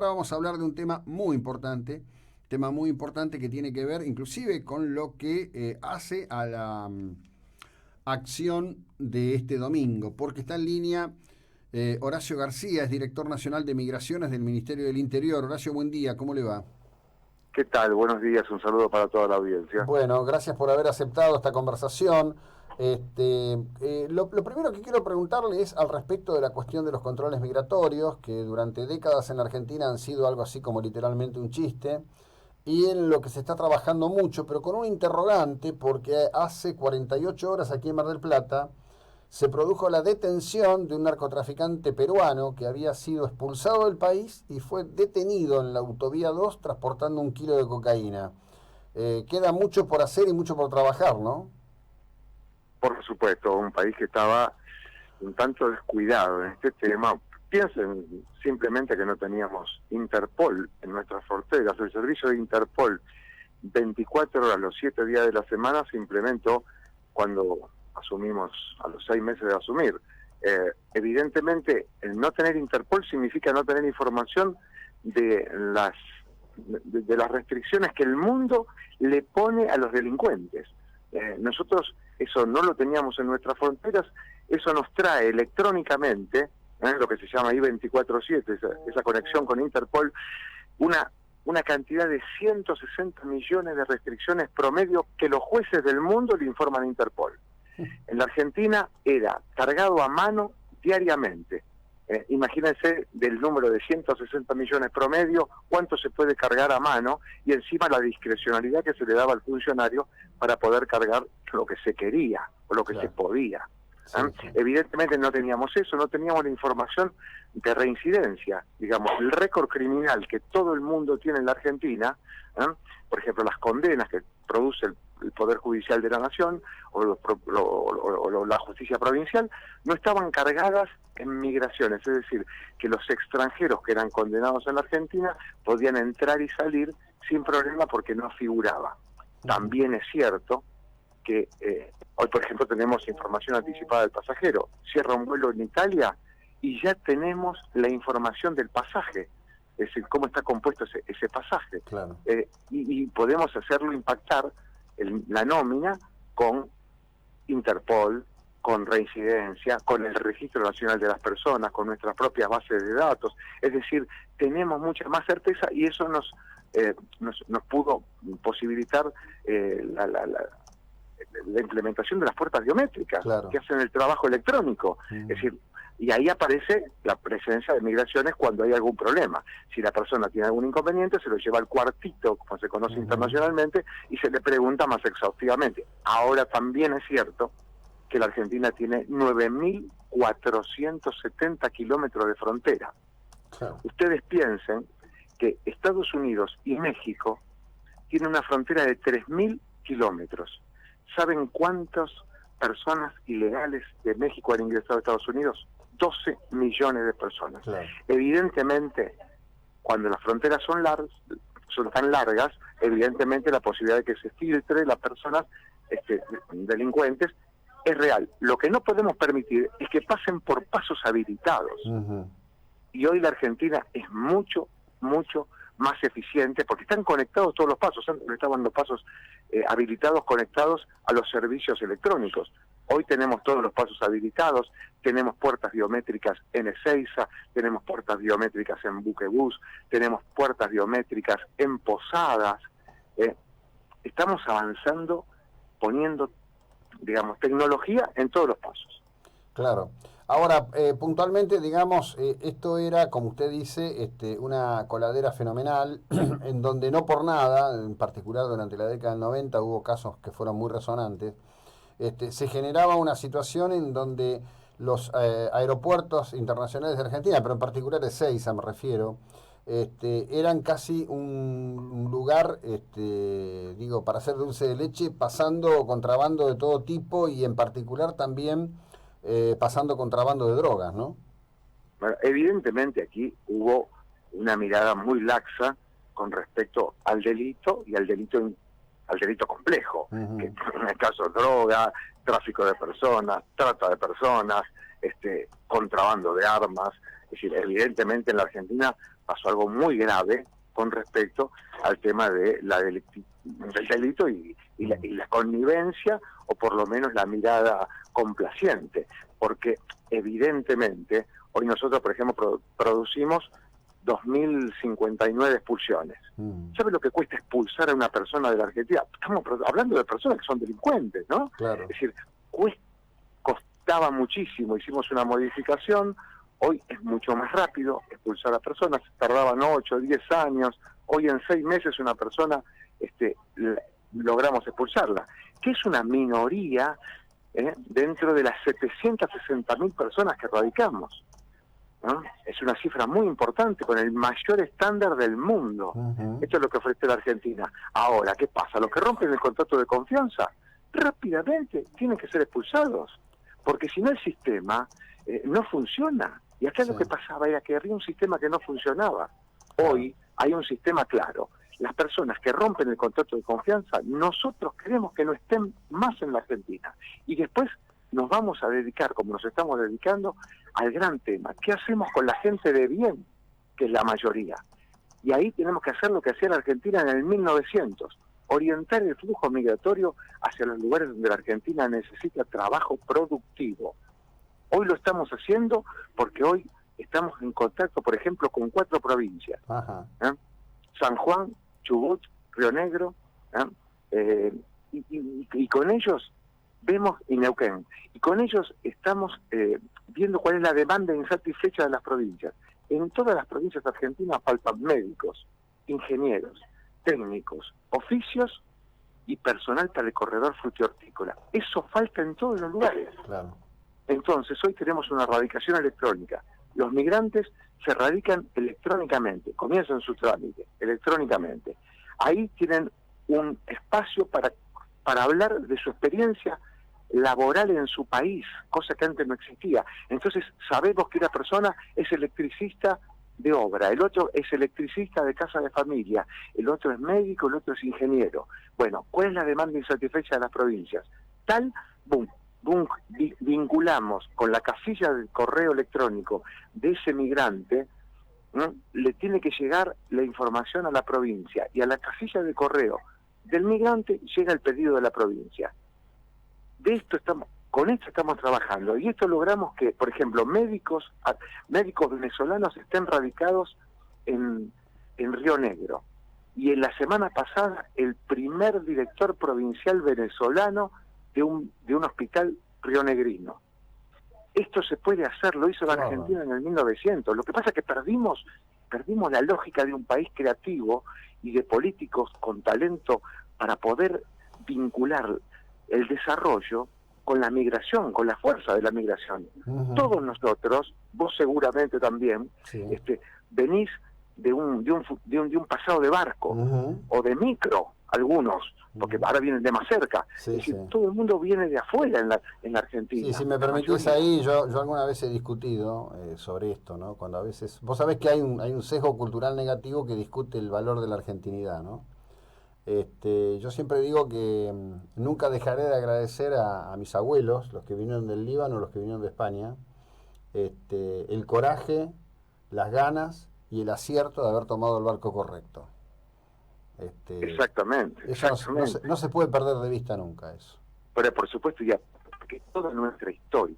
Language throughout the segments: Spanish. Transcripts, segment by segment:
Ahora vamos a hablar de un tema muy importante que tiene que ver inclusive con lo que hace a la acción de este domingo, porque está en línea Horacio García, es director nacional de Migraciones del Ministerio del Interior. Horacio, buen día, ¿cómo le va? ¿Qué tal? Buenos días, un saludo para toda la audiencia. Bueno, gracias por haber aceptado esta conversación. Lo primero que quiero preguntarle es al respecto de la cuestión de los controles migratorios, que durante décadas en Argentina han sido algo así como literalmente un chiste, y en lo que se está trabajando mucho, pero con un interrogante, porque hace 48 horas aquí en Mar del Plata se produjo la detención de un narcotraficante peruano que había sido expulsado del país y fue detenido en la autovía 2 transportando 1 kilo de cocaína. Queda mucho por hacer y mucho por trabajar, ¿no? Por supuesto, un país que estaba un tanto descuidado en este tema. Piensen simplemente que no teníamos Interpol en nuestras fronteras. El servicio de Interpol 24 horas los 7 días de la semana se implementó cuando asumimos, a los 6 meses de asumir. Evidentemente, el no tener Interpol significa no tener información de las restricciones que el mundo le pone a los delincuentes. Nosotros eso no lo teníamos en nuestras fronteras, eso nos trae electrónicamente, lo que se llama I-24/7, esa conexión con Interpol, una cantidad de 160 millones de restricciones promedio que los jueces del mundo le informan a Interpol. En la Argentina era cargado a mano diariamente. Imagínense del número de 160 millones promedio, cuánto se puede cargar a mano y encima la discrecionalidad que se le daba al funcionario para poder cargar lo que se quería o lo que se podía. Sí, sí. Evidentemente no teníamos eso, no teníamos la información de reincidencia, digamos, el récord criminal que todo el mundo tiene en la Argentina, por ejemplo, las condenas que produce el Poder Judicial de la Nación o la justicia provincial, no estaban cargadas en migraciones, es decir, que los extranjeros que eran condenados en la Argentina podían entrar y salir sin problema porque no figuraba. También es cierto que hoy, por ejemplo, tenemos información anticipada del pasajero. Cierra un vuelo en Italia y ya tenemos la información del pasaje, es decir, cómo está compuesto ese pasaje. Claro. Y podemos hacerlo impactar la nómina con Interpol, con reincidencia, con el Registro Nacional de las Personas, con nuestras propias bases de datos. Es decir, tenemos mucha más certeza y eso nos pudo posibilitar la implementación de las puertas biométricas, Claro. que hacen el trabajo electrónico. Es decir, y ahí aparece la presencia de migraciones cuando hay algún problema. Si la persona tiene algún inconveniente, se lo lleva al cuartito, como se conoce internacionalmente, y se le pregunta más exhaustivamente. Ahora también es cierto que la Argentina tiene 9.470 kilómetros de frontera. Claro. Ustedes piensen que Estados Unidos y México tienen una frontera de 3.000 kilómetros. ¿Saben cuántas personas ilegales de México han ingresado a Estados Unidos? 12 millones de personas. Claro. Evidentemente, cuando las fronteras son tan largas, evidentemente la posibilidad de que se filtre las personas delincuentes es real. Lo que no podemos permitir es que pasen por pasos habilitados. Y hoy la Argentina es mucho más eficiente porque están conectados todos los pasos. Antes estaban los pasos habilitados conectados a los servicios electrónicos. Hoy tenemos todos los pasos habilitados, tenemos puertas biométricas en Ezeiza, tenemos puertas biométricas en Buquebús, tenemos puertas biométricas en Posadas. Estamos avanzando, poniendo, digamos, tecnología en todos los pasos. Claro. Ahora, puntualmente, digamos, esto era, como usted dice, una coladera fenomenal, en donde no por nada, en particular durante la década del 90, hubo casos que fueron muy resonantes. Se generaba una situación en donde los aeropuertos internacionales de Argentina, pero en particular Ezeiza me refiero, eran casi un lugar, digo, para hacer dulce de leche, pasando contrabando de todo tipo y en particular también pasando contrabando de drogas, ¿no? Bueno, evidentemente aquí hubo una mirada muy laxa con respecto al delito y al delito complejo, que en el caso de droga, tráfico de personas, trata de personas, contrabando de armas. Es decir, evidentemente en la Argentina pasó algo muy grave con respecto al tema de del delito y la connivencia, o por lo menos la mirada complaciente, porque evidentemente hoy nosotros, por ejemplo, producimos 2.059 expulsiones. ¿Sabe lo que cuesta expulsar a una persona de la Argentina? Estamos hablando de personas que son delincuentes, ¿no? Claro. Es decir, costaba muchísimo, hicimos una modificación, hoy es mucho más rápido expulsar a personas, tardaban 8 o 10 años, hoy en 6 meses una persona logramos expulsarla, que es una minoría dentro de las 760.000 personas que radicamos, ¿no? Es una cifra muy importante, con el mayor estándar del mundo. Esto es lo que ofrece la Argentina. Ahora, ¿qué pasa? Los que rompen el contrato de confianza rápidamente tienen que ser expulsados, porque si no el sistema no funciona. Y acá lo que pasaba era que había un sistema que no funcionaba. Hoy hay un sistema claro. Las personas que rompen el contrato de confianza, nosotros queremos que no estén más en la Argentina. Y después nos vamos a dedicar, como nos estamos dedicando, al gran tema. ¿Qué hacemos con la gente de bien, que es la mayoría? Y ahí tenemos que hacer lo que hacía la Argentina en el 1900, orientar el flujo migratorio hacia los lugares donde la Argentina necesita trabajo productivo. Hoy lo estamos haciendo porque hoy estamos en contacto, por ejemplo, con 4 provincias. San Juan, Chubut, Río Negro, y con ellos vemos, y Neuquén, y con ellos estamos viendo cuál es la demanda insatisfecha de las provincias. En todas las provincias argentinas faltan médicos, ingenieros, técnicos, oficios y personal para el corredor frutihortícola. Eso falta en todos los lugares. Claro. Entonces, hoy tenemos una radicación electrónica. Los migrantes se radican electrónicamente, comienzan su trámite electrónicamente. Ahí tienen un espacio para hablar de su experiencia laboral en su país, cosa que antes no existía. Entonces sabemos que una persona es electricista de obra, el otro es electricista de casa de familia, el otro es médico, el otro es ingeniero. Bueno, ¿cuál es la demanda insatisfecha de las provincias? Tal, vinculamos con la casilla del correo electrónico de ese migrante, ¿no? Le tiene que llegar la información a la provincia, y a la casilla de correo del migrante llega el pedido de la provincia. Con esto estamos trabajando, y esto logramos que, por ejemplo, médicos venezolanos estén radicados en Río Negro, y en la semana pasada el primer director provincial venezolano de un hospital rionegrino. Esto se puede hacer, lo hizo la Argentina en el 1900. Lo que pasa es que perdimos la lógica de un país creativo y de políticos con talento para poder vincular el desarrollo con la migración, con la fuerza de la migración. Todos nosotros, vos seguramente también, venís de un pasado de barco o de micro, algunos, porque ahora vienen de más cerca. Es decir, todo el mundo viene de afuera en la Argentina. Sí, si me permitís ahí, yo alguna vez he discutido sobre esto, ¿no? Cuando a veces, vos sabés que hay un sesgo cultural negativo que discute el valor de la argentinidad, ¿no? Yo siempre digo que nunca dejaré de agradecer a mis abuelos, los que vinieron del Líbano, los que vinieron de España, el coraje, las ganas y el acierto de haber tomado el barco correcto. Exactamente. No se puede perder de vista nunca eso. Pero por supuesto, ya, porque toda nuestra historia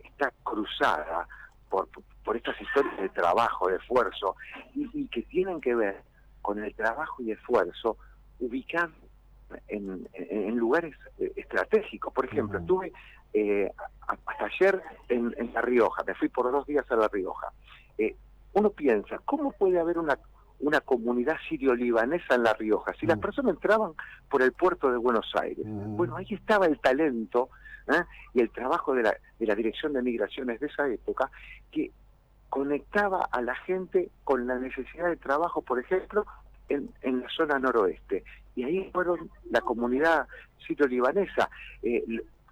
está cruzada por estas historias de trabajo, de esfuerzo, y que tienen que ver con el trabajo y esfuerzo ubicado en lugares estratégicos. Por ejemplo, estuve hasta ayer en La Rioja, me fui por 2 días a La Rioja. Uno piensa, ¿cómo puede haber una comunidad sirio-libanesa en La Rioja si las personas entraban por el puerto de Buenos Aires? Bueno, ahí estaba el talento y el trabajo de la Dirección de Migraciones de esa época, que conectaba a la gente con la necesidad de trabajo, por ejemplo, en la zona noroeste. Y ahí fueron la comunidad sirio-libanesa,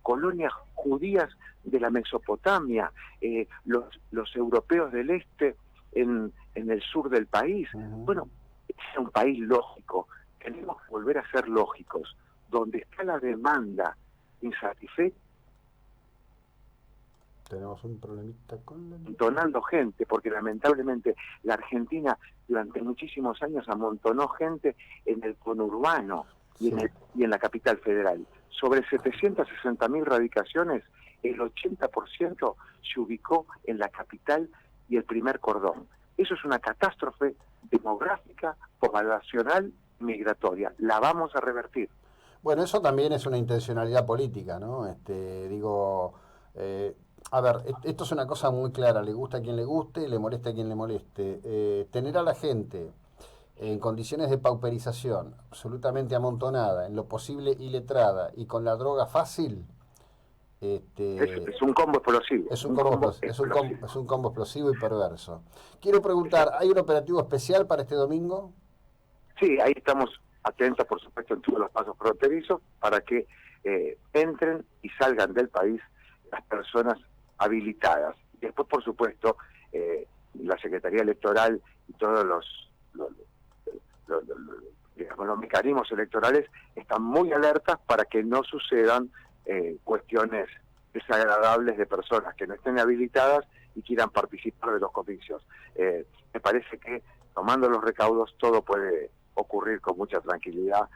colonias judías de la Mesopotamia, los europeos del este en el sur del país. Bueno, es un país lógico. Tenemos que volver a ser lógicos. Donde está la demanda insatisfecha, Tenemos un problemita con la... amontonando gente, porque lamentablemente la Argentina durante muchísimos años amontonó gente en el conurbano y, Sí. y en la capital federal. Sobre 760.000 radicaciones, el 80% se ubicó en la capital y el primer cordón. Eso es una catástrofe demográfica, poblacional, migratoria. La vamos a revertir. Bueno, eso también es una intencionalidad política, ¿no? Digo, a ver, esto es una cosa muy clara, le gusta a quien le guste, le molesta a quien le moleste. Tener a la gente en condiciones de pauperización, absolutamente amontonada, en lo posible iletrada y con la droga fácil, Es un combo explosivo. es un Un combo, combo explosivo. es un combo explosivo y perverso. Quiero preguntar, ¿hay un operativo especial para este domingo? Sí, ahí estamos atentos, por supuesto, en todos los pasos fronterizos para que entren y salgan del país las personas habilitadas. Después, por supuesto, la Secretaría Electoral y todos digamos, los mecanismos electorales están muy alertas para que no sucedan cuestiones desagradables de personas que no estén habilitadas y quieran participar de los comicios. Me parece que tomando los recaudos todo puede ocurrir con mucha tranquilidad,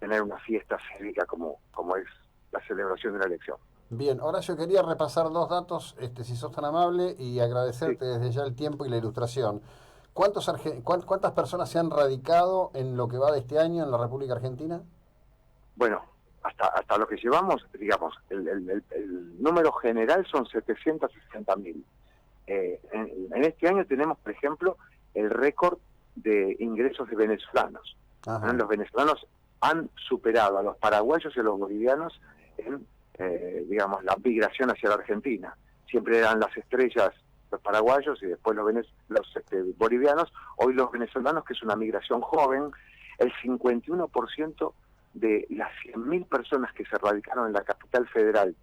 tener una fiesta cívica como es la celebración de la elección. Bien, Horacio, quería repasar dos datos, si sos tan amable, y Sí. agradecerte desde ya el tiempo y la ilustración. ¿Cuántas personas se han radicado en lo que va de este año en la República Argentina? Bueno, hasta lo que llevamos, digamos, el número general son 760.000. En este año tenemos, por ejemplo, el récord de ingresos de venezolanos. Ajá. Los venezolanos han superado a los paraguayos y a los bolivianos en, digamos, la migración hacia la Argentina. Siempre eran las estrellas los paraguayos y después los bolivianos. Hoy los venezolanos, que es una migración joven, el 51% de las 100.000 personas que se radicaron en la capital federal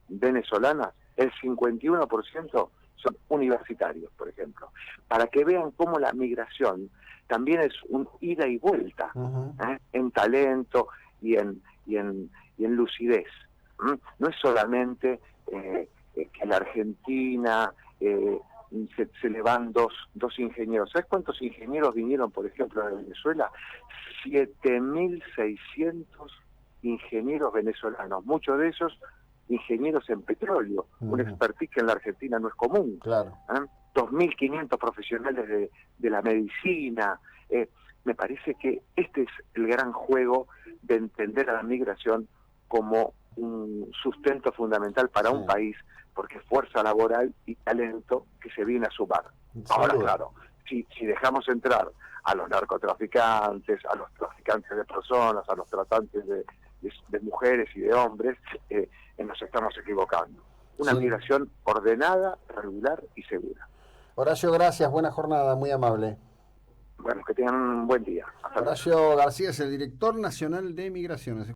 venezolana, el 51% son universitarios, por ejemplo, para que vean cómo la migración también es un ida y vuelta, Uh-huh. en talento y en lucidez. No es solamente que la Argentina se le van dos ingenieros. ¿Sabes cuántos ingenieros vinieron, por ejemplo, de Venezuela? 7.600 ingenieros venezolanos, muchos de esos ingenieros en petróleo, un expertise que en la Argentina no es común. Claro. 2.500 profesionales de la medicina. Me parece que este es el gran juego de entender a la migración como un sustento fundamental para un país, porque es fuerza laboral y talento que se viene a sumar. Ahora, claro, si dejamos entrar a los narcotraficantes, a los traficantes de personas, a los tratantes de mujeres y de hombres, nos estamos equivocando. Una migración ordenada, regular y segura. Horacio, gracias, buena jornada, muy amable. Bueno, que tengan un buen día. Horacio García es el director nacional de Migraciones.